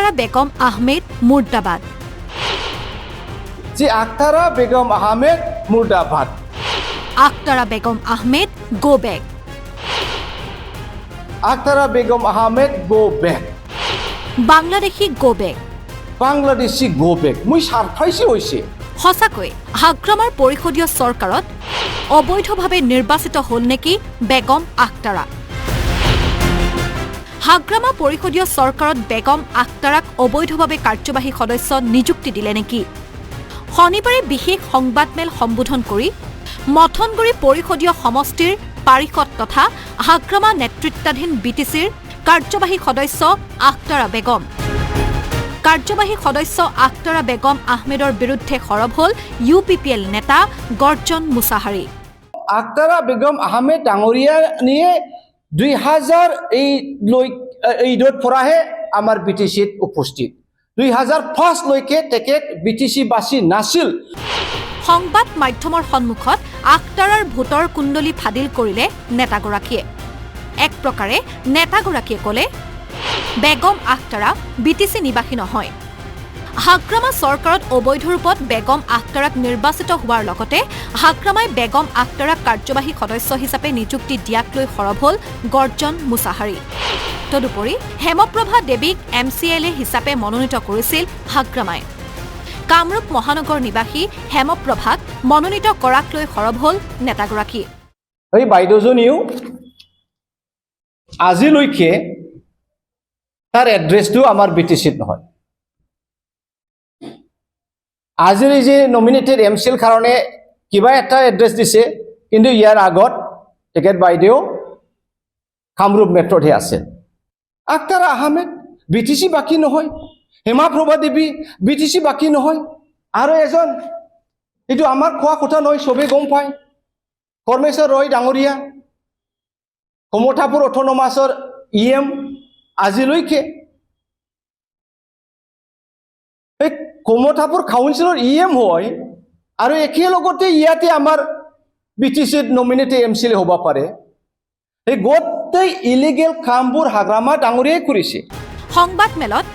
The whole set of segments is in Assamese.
আখতাৰা বেগম আহমেদ মুৰ্দাবাদ। জি আখতাৰা বেগম আহমেদ মুৰ্দাবাদ। Akhtara Begum Ahmed go back. Akhtara Begum Ahmed go back. Bangladeshi go back. Bangladeshi go back. মই সাৰফাইছি হৈছে। সঁচাকৈ হাগ্ৰামাৰ পৰিষদীয় চৰকাৰত অবৈধভাৱে নিৰ্বাচিত হ'ল নেকি বেগম আখতাৰা? হাগ্ৰামা পৰিষদীয় চৰকাৰত বেগম আখতাৰাক অবৈধভাৱে কাৰ্যবাহী সদস্য নিযুক্তি দিলে নেকি? শনিবাৰে বিশেষ সংবাদমেল সম্বোধন কৰি মথনগুৰি পৰিষদীয় সমষ্টিৰ পাৰিষদ তথা হাগ্ৰামা নেতৃত্বাধীন বিটিচিৰ কাৰ্যবাহী সদস্য আখতাৰা বেগম। কাৰ্যবাহী সদস্য আখতাৰা বেগম আহমেদৰ বিৰুদ্ধে সৰব হ'ল UPPL নেতা গৰ্জন মুছাহাৰী। আখতাৰা বেগম আহমেদ ডাঙৰীয়া নিয়ে 2008 পৰাহে আমাৰ BTCত উপস্থিত। 2005 লৈকে তেখেত BTC বাসী নাছিল। সংবাদ মাধ্যমৰ সন্মুখত আখতাৰাৰ ভোটৰ কুণ্ডলী ফাদিল কৰিলে নেতাগৰাকীয়ে। এক প্ৰকাৰে নেতাগৰাকীয়ে ক'লে বেগম আখতাৰা BTC নিবাসী নহয়। হাগ্ৰামা চৰকাৰত অবৈধ ৰূপত বেগম আখতাৰাক নিৰ্বাচিত হোৱাৰ লগতে হাগ্ৰামাই বেগম আখতাৰাক কাৰ্যবাহী সদস্য হিচাপে নিযুক্তি দিয়াক লৈ সৰব হ'ল গৰ্জন মুছাহাৰী। তদুপৰি হেমপ্ৰভা দেৱীক MCLA হিচাপে মনোনীত কৰিছিল হাগ্ৰামাই। কামৰূপ মহানগৰ নিবাসী হেমপ্ৰভাক মনোনীত কৰাক লৈ সৰব হ'ল নেতাগৰাকী। এই বাইদেউজনীও আজিলৈকে তাৰ এড্ৰেছটো আমাৰ BTCত নহয়। আজিৰ এই যে নমিনেটেড MCL কাৰণে কিবা এটা এড্ৰেছ দিছে, কিন্তু ইয়াৰ আগত তেখেত বাইদেউ কামৰূপ মেট্ৰতহে আছে। আখতাৰা আহমেদ BTC বাকী নহয়। হেমপ্ৰভা দেৱী BTC বাকী নহয়। আৰু এজন, এইটো আমাৰ কোৱা কথা নহয়, চবেই গম পায়, কৰ্মেশ্বৰ ৰয় ডাঙৰীয়া, কমঠাপুৰ অট'নমাছৰ EM আজিলৈকে। এই কমঠাপুৰ কাউন্সিলৰ EM হয় আৰু একেলগতে ইয়াতে আমাৰ BTCত নমিনেটেড MCLA হ'ব পাৰে। এই গোটেই ইলিগেল কামবোৰ হাগ্ৰামা ডাঙৰীয়াই কৰিছে। সংবাদমেলত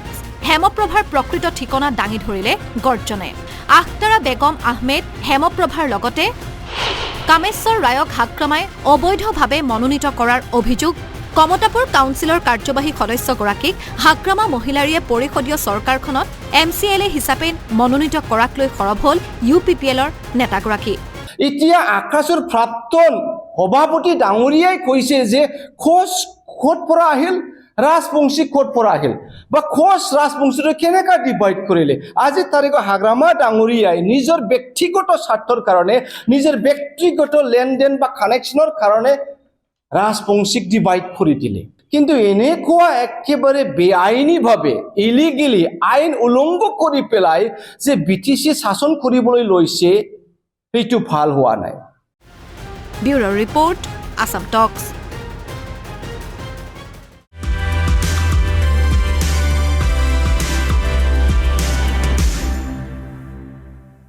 হেমপ্ৰভাৰ প্ৰকৃত ঠিকনা দাঙি ধৰিলে গৰ্জনে। আখতাৰা বেগম আহমেদ হেমপ্ৰভাৰ লগতে কামেশ্বৰ ৰায়ক হাগ্ৰামাই অবৈধভাৱে মনোনীত কৰাৰ অভিযোগ কমতাপুৰ কাউন্সিলৰ কাৰ্যবাহী সদস্যগৰাকীক হাগ্ৰামা মহিলাৰীয়ে পৰিষদীয় চৰকাৰখনত MCLA হিচাপে মনোনীত কৰাক লৈ সৰব হ'ল UPPLৰ নেতাগৰাকী। এতিয়া আকাশৰ প্ৰাক্তন সভাপতি ডাঙৰীয়াই কৈছে যে খোজ ক'ত পৰা আহিল, ৰাজবংশী ক'ত পৰা আহিল, বা খোজ ৰাজবংশীটো কেনেকৈ ডিভাইড কৰিলে। আজি তাৰিখত হাগ্ৰামা ডাঙৰীয়াই নিজৰ ব্যক্তিগত স্বাৰ্থৰ কাৰণে, নিজৰ ব্যক্তিগত লেনদেন বা কানেকশ্যনৰ কাৰণে ৰাজবংশীক ডিভাইড কৰি দিলে। কিন্তু এনেকুৱা একেবাৰে বেআইনীভাৱে ইলিগেলি আইন উলংঘ কৰি পেলাই যে BTC শাসন কৰিবলৈ লৈছে, সেইটো ভাল হোৱা নাই। ব্যুৰ' ৰিপৰ্ট, আছাম টক্স।